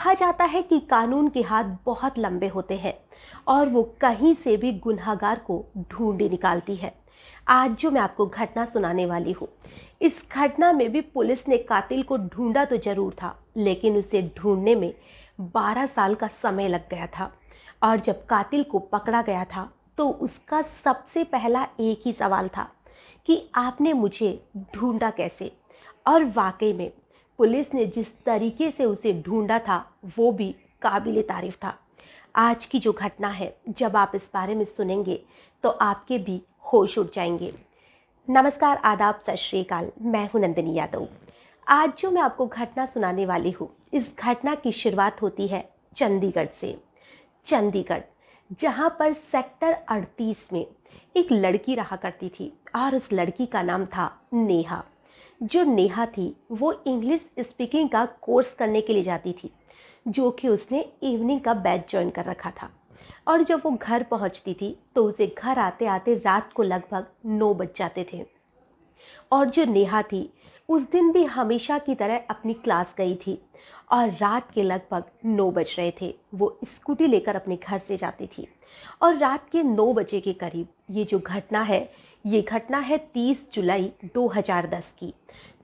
कहा जाता है कि कानून के हाथ बहुत लंबे होते हैं और वो कहीं से भी गुनहगार को ढूंढ निकालती है। आज जो मैं आपको घटना सुनाने वाली हूँ, इस घटना में भी पुलिस ने कातिल को ढूंढा तो जरूर था, लेकिन उसे ढूंढने में 12 साल का समय लग गया था। और जब कातिल को पकड़ा गया था तो उसका सबसे पहला एक ही सवाल था कि आपने मुझे ढूंढा कैसे। और वाकई में पुलिस ने जिस तरीके से उसे ढूंढा था वो भी काबिले तारीफ था। आज की जो घटना है, जब आप इस बारे में सुनेंगे तो आपके भी होश उड़ जाएंगे। नमस्कार, आदाब, सत श्री अकाल। मैं हूं नंदिनी यादव। आज जो मैं आपको घटना सुनाने वाली हूँ, इस घटना की शुरुआत होती है चंडीगढ़ से। चंडीगढ़, जहाँ पर सेक्टर 38 में एक लड़की रहा करती थी और उस लड़की का नाम था नेहा। जो नेहा थी वो इंग्लिश स्पीकिंग का कोर्स करने के लिए जाती थी, जो कि उसने इवनिंग का बैच ज्वाइन कर रखा था। और जब वो घर पहुंचती थी तो उसे घर आते आते रात को लगभग 9 बज जाते थे। और जो नेहा थी उस दिन भी हमेशा की तरह अपनी क्लास गई थी और रात के लगभग 9 बज रहे थे। वो स्कूटी लेकर अपने घर से जाती थी और रात के 9 बजे के करीब ये जो घटना है, ये घटना है 30 जुलाई 2010 की।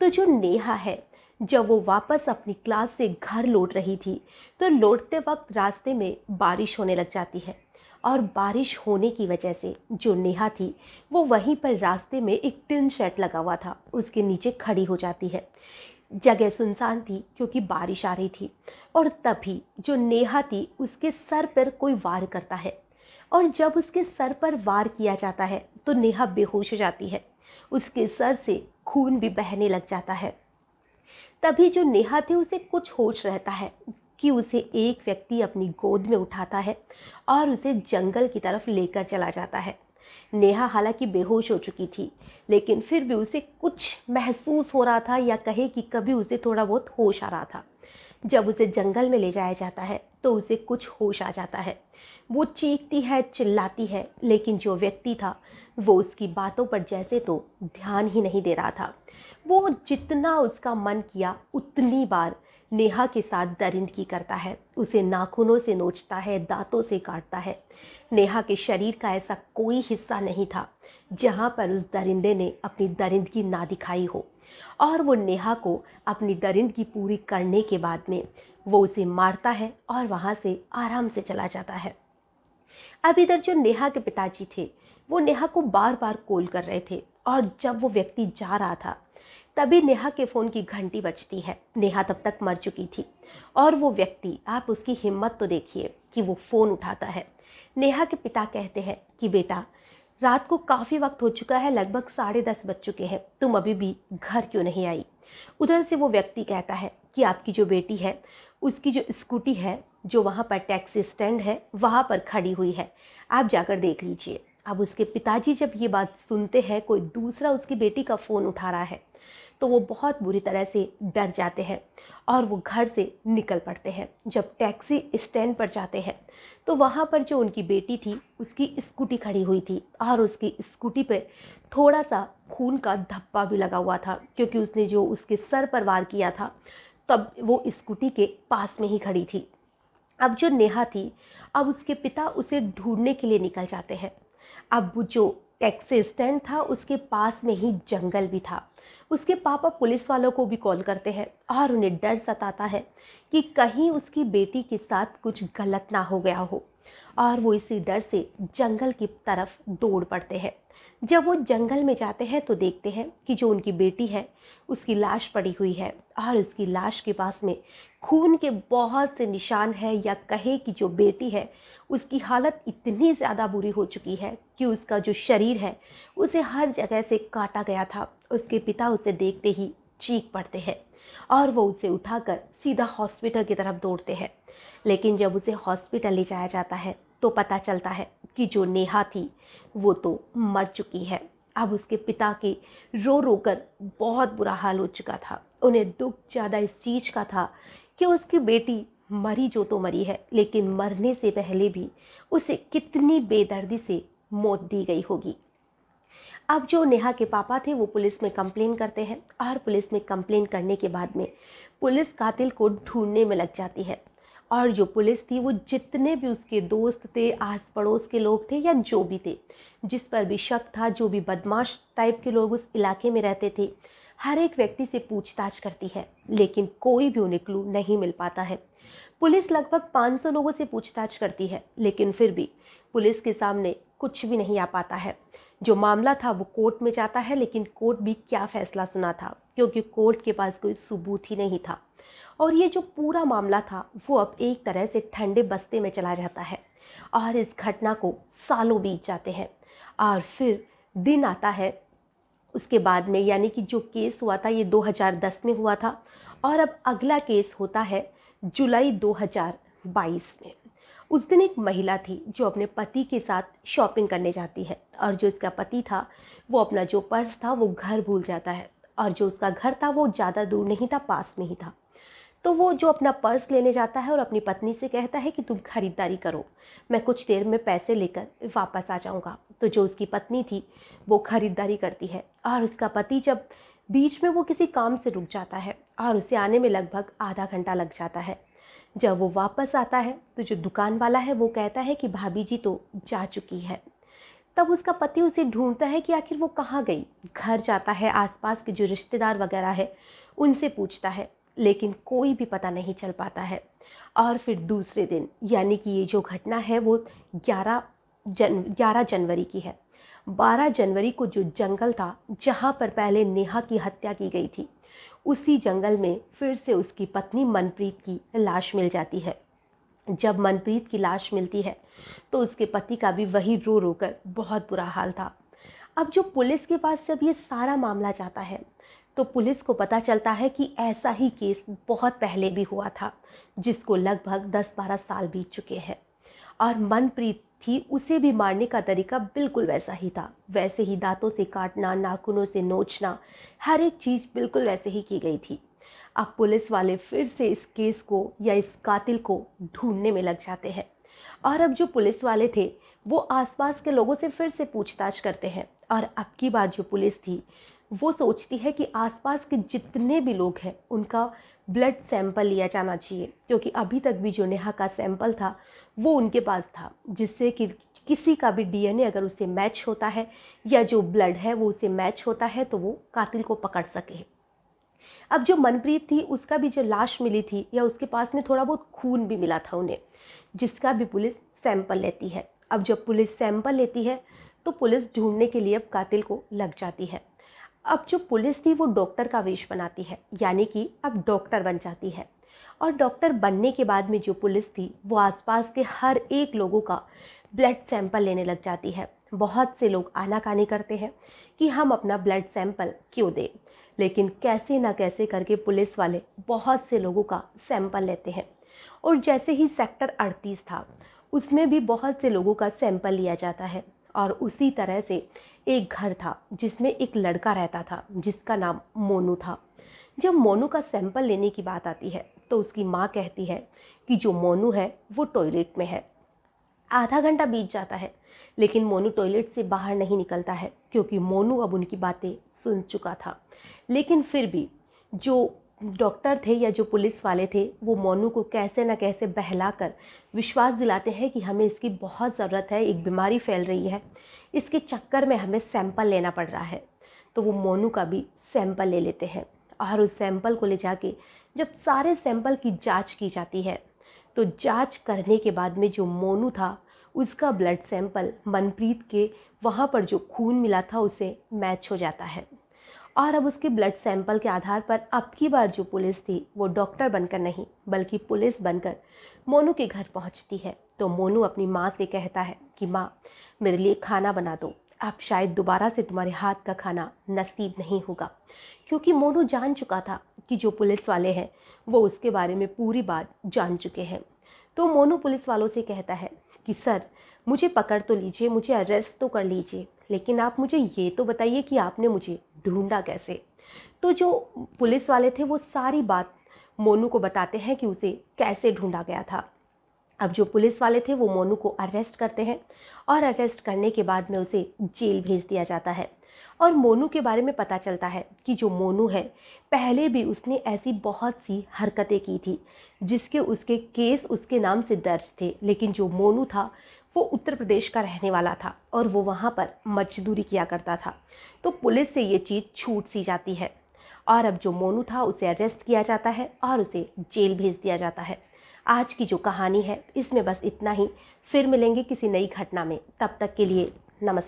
तो जो नेहा है, जब वो वापस अपनी क्लास से घर लौट रही थी तो लौटते वक्त रास्ते में बारिश होने लग जाती है। और बारिश होने की वजह से जो नेहा थी वो वहीं पर रास्ते में एक टिन शेड लगा हुआ था, उसके नीचे खड़ी हो जाती है। जगह सुनसान थी क्योंकि बारिश आ रही थी। और तभी जो नेहा थी उसके सर पर कोई वार करता है। और जब उसके सर पर वार किया जाता है तो नेहा बेहोश हो जाती है। उसके सर से खून भी बहने लग जाता है। तभी जो नेहा थी उसे कुछ होश रहता है कि उसे एक व्यक्ति अपनी गोद में उठाता है और उसे जंगल की तरफ लेकर चला जाता है। नेहा हालांकि बेहोश हो चुकी थी, लेकिन फिर भी उसे कुछ महसूस हो रहा था, या कहे कि कभी उसे थोड़ा बहुत होश आ रहा था। जब उसे जंगल में ले जाया जाता है तो उसे कुछ होश आ जाता है। वो चीखती है, चिल्लाती है, लेकिन जो व्यक्ति था वो उसकी बातों पर जैसे तो ध्यान ही नहीं दे रहा था। वो जितना उसका मन किया उतनी बार नेहा के साथ दरिंदगी करता है, उसे नाखूनों से नोचता है, दांतों से काटता है। नेहा के शरीर का ऐसा कोई हिस्सा नहीं था जहां पर उस दरिंदे ने अपनी दरिंदगी ना दिखाई हो। और वो नेहा को अपनी दरिंदगी पूरी करने के बाद में वो उसे मारता है और वहां से आराम से चला जाता है। अब इधर जो नेहा के पिताजी थे वो नेहा को बार बार कॉल कर रहे थे, और जब वो व्यक्ति जा रहा था तभी नेहा के फ़ोन की घंटी बजती है। नेहा तब तक मर चुकी थी और वो व्यक्ति, आप उसकी हिम्मत तो देखिए कि वो फ़ोन उठाता है। नेहा के पिता कहते हैं कि बेटा, रात को काफ़ी वक्त हो चुका है, लगभग 10:30 बज चुके हैं, तुम अभी भी घर क्यों नहीं आई। उधर से वो व्यक्ति कहता है कि आपकी जो बेटी है उसकी जो स्कूटी है, जो वहाँ पर टैक्सी स्टैंड है वहाँ पर खड़ी हुई है, आप जाकर देख लीजिए। अब उसके पिताजी जब ये बात सुनते हैं, कोई दूसरा उसकी बेटी का फ़ोन उठा रहा है, तो वो बहुत बुरी तरह से डर जाते हैं और वो घर से निकल पड़ते हैं। जब टैक्सी स्टैंड पर जाते हैं तो वहाँ पर जो उनकी बेटी थी उसकी स्कूटी खड़ी हुई थी और उसकी स्कूटी पे थोड़ा सा खून का धब्बा भी लगा हुआ था, क्योंकि उसने जो उसके सर पर वार किया था तब वो स्कूटी के पास में ही खड़ी थी। अब जो नेहा थी, अब उसके पिता उसे ढूंढने के लिए निकल जाते हैं। अब वो जो टैक्सी स्टैंड था उसके पास में ही जंगल भी था। उसके पापा पुलिस वालों को भी कॉल करते हैं और उन्हें डर सताता है कि कहीं उसकी बेटी के साथ कुछ गलत ना हो गया हो, और वो इसी डर से जंगल की तरफ दौड़ पड़ते हैं। जब वो जंगल में जाते हैं तो देखते हैं कि जो उनकी बेटी है उसकी लाश पड़ी हुई है, और उसकी लाश के पास में खून के बहुत से निशान हैं, या कहे कि जो बेटी है उसकी हालत इतनी ज़्यादा बुरी हो चुकी है कि उसका जो शरीर है उसे हर जगह से काटा गया था। उसके पिता उसे देखते ही चीख पड़ते हैं और वो उसे उठाकर सीधा हॉस्पिटल की तरफ दौड़ते हैं। लेकिन जब उसे हॉस्पिटल ले जाया जाता है तो पता चलता है कि जो नेहा थी वो तो मर चुकी है। अब उसके पिता के रो रो कर बहुत बुरा हाल हो चुका था। उन्हें दुख ज़्यादा इस चीज़ का था कि उसकी बेटी मरी जो तो मरी है, लेकिन मरने से पहले भी उसे कितनी बेदर्दी से मौत दी गई होगी। अब जो नेहा के पापा थे वो पुलिस में कंप्लेन करते हैं, और पुलिस में कंप्लेन करने के बाद में पुलिस कातिल को ढूंढने में लग जाती है। और जो पुलिस थी वो जितने भी उसके दोस्त थे, आस पड़ोस के लोग थे या जो भी थे, जिस पर भी शक था, जो भी बदमाश टाइप के लोग उस इलाके में रहते थे, हर एक व्यक्ति से पूछताछ करती है, लेकिन कोई भी उन्हें क्लू नहीं मिल पाता है। पुलिस लगभग 500 लोगों से पूछताछ करती है, लेकिन फिर भी पुलिस के सामने कुछ भी नहीं आ पाता है। जो मामला था वो कोर्ट में जाता है, लेकिन कोर्ट भी क्या फैसला सुना था, क्योंकि कोर्ट के पास कोई सबूत ही नहीं था। और ये जो पूरा मामला था वो अब एक तरह से ठंडे बस्ते में चला जाता है और इस घटना को सालों बीत जाते हैं। और फिर दिन आता है उसके बाद में, यानी कि जो केस हुआ था ये 2010 में हुआ था, और अब अगला केस होता है जुलाई 2022 में। उस दिन एक महिला थी जो अपने पति के साथ शॉपिंग करने जाती है, और जो इसका पति था वो अपना जो पर्स था वो घर भूल जाता है, और जो उसका घर था वो ज़्यादा दूर नहीं था, पास में ही था। तो वो जो अपना पर्स लेने जाता है और अपनी पत्नी से कहता है कि तुम खरीदारी करो, मैं कुछ देर में पैसे लेकर वापस आ जाऊंगा। तो जो उसकी पत्नी थी वो खरीदारी करती है, और उसका पति जब बीच में वो किसी काम से रुक जाता है और उसे आने में लगभग आधा घंटा लग जाता है। जब वो वापस आता है तो जो दुकान वाला है वो कहता है कि भाभी जी तो जा चुकी है। तब उसका पति उसे ढूंढता है कि आखिर वो कहाँ गई। घर जाता है, आसपास के जो रिश्तेदार वगैरह है उनसे पूछता है, लेकिन कोई भी पता नहीं चल पाता है। और फिर दूसरे दिन, यानी कि ये जो घटना है वो 11 जनवरी की है। 12 जनवरी को जो जंगल था जहाँ पर पहले नेहा की हत्या की गई थी, उसी जंगल में फिर से उसकी पत्नी मनप्रीत की लाश मिल जाती है। जब मनप्रीत की लाश मिलती है तो उसके पति का भी वही रो रो कर बहुत बुरा हाल था। अब जो पुलिस के पास जब ये सारा मामला जाता है तो पुलिस को पता चलता है कि ऐसा ही केस बहुत पहले भी हुआ था, जिसको लगभग 10-12 साल बीत चुके हैं। और मनप्रीत थी, उसे भी मारने का तरीका बिल्कुल वैसा ही था, वैसे ही दांतों से काटना, नाखूनों से नोचना, हर एक चीज़ बिल्कुल वैसे ही की गई थी। अब पुलिस वाले फिर से इस केस को या इस कातिल को ढूंढने में लग जाते हैं, और अब जो पुलिस वाले थे वो आसपास के लोगों से फिर से पूछताछ करते हैं। और अब की बार जो पुलिस थी वो सोचती है कि आसपास के जितने भी लोग हैं उनका ब्लड सैंपल लिया जाना चाहिए, क्योंकि अभी तक भी जो नेहा का सैंपल था वो उनके पास था, जिससे कि किसी का भी डीएनए अगर उससे मैच होता है या जो ब्लड है वो उससे मैच होता है तो वो कातिल को पकड़ सके। अब जो मनप्रीत थी उसका भी जो लाश मिली थी या उसके पास में थोड़ा बहुत खून भी मिला था उन्हें, जिसका भी पुलिस सैंपल लेती है। अब जब पुलिस सैंपल लेती है तो पुलिस ढूंढने के लिए अब कातिल को लग जाती है। अब जो पुलिस थी वो डॉक्टर का वेश बनाती है, यानी कि अब डॉक्टर बन जाती है। और डॉक्टर बनने के बाद में जो पुलिस थी वो आसपास के हर एक लोगों का ब्लड सैंपल लेने लग जाती है। बहुत से लोग आनाकानी करते हैं कि हम अपना ब्लड सैंपल क्यों दें, लेकिन कैसे ना कैसे करके पुलिस वाले बहुत से लोगों का सैंपल लेते हैं। और जैसे ही सेक्टर 38 था उसमें भी बहुत से लोगों का सैंपल लिया जाता है। और उसी तरह से एक घर था जिसमें एक लड़का रहता था जिसका नाम मोनू था। जब मोनू का सैंपल लेने की बात आती है तो उसकी माँ कहती है कि जो मोनू है वो टॉयलेट में है। आधा घंटा बीत जाता है लेकिन मोनू टॉयलेट से बाहर नहीं निकलता है, क्योंकि मोनू अब उनकी बातें सुन चुका था। लेकिन फिर भी जो डॉक्टर थे या जो पुलिस वाले थे वो मोनू को कैसे न कैसे बहलाकर विश्वास दिलाते हैं कि हमें इसकी बहुत ज़रूरत है, एक बीमारी फैल रही है, इसके चक्कर में हमें सैंपल लेना पड़ रहा है। तो वो मोनू का भी सैंपल ले लेते हैं, और उस सैंपल को ले जाके जब सारे सैंपल की जांच की जाती है तो जांच करने के बाद में जो मोनू था उसका ब्लड सैंपल मनप्रीत के वहाँ पर जो खून मिला था उसे मैच हो जाता है। और अब उसके ब्लड सैंपल के आधार पर अब की बार जो पुलिस थी वो डॉक्टर बनकर नहीं बल्कि पुलिस बनकर मोनू के घर पहुंचती है। तो मोनू अपनी माँ से कहता है कि माँ, मेरे लिए खाना बना दो, अब शायद दोबारा से तुम्हारे हाथ का खाना नसीब नहीं होगा। क्योंकि मोनू जान चुका था कि जो पुलिस वाले हैं वो उसके बारे में पूरी बात जान चुके हैं। तो मोनू पुलिस वालों से कहता है कि सर, मुझे पकड़ तो लीजिए, मुझे अरेस्ट तो कर लीजिए, लेकिन आप मुझे ये तो बताइए कि आपने मुझे ढूंढा कैसे। तो जो पुलिस वाले थे वो सारी बात मोनू को बताते हैं कि उसे कैसे ढूंढा गया था। अब जो पुलिस वाले थे वो मोनू को अरेस्ट करते हैं, और अरेस्ट करने के बाद में उसे जेल भेज दिया जाता है। और मोनू के बारे में पता चलता है कि जो मोनू है पहले भी उसने ऐसी बहुत सी हरकतें की थी जिसके उसके केस उसके नाम से दर्ज थे। लेकिन जो मोनू था वो उत्तर प्रदेश का रहने वाला था और वो वहाँ पर मजदूरी किया करता था। तो पुलिस से ये चीज़ छूट सी जाती है और अब जो मोनू था उसे अरेस्ट किया जाता है और उसे जेल भेज दिया जाता है। आज की जो कहानी है इसमें बस इतना ही। फिर मिलेंगे किसी नई घटना में, तब तक के लिए नमस्कार।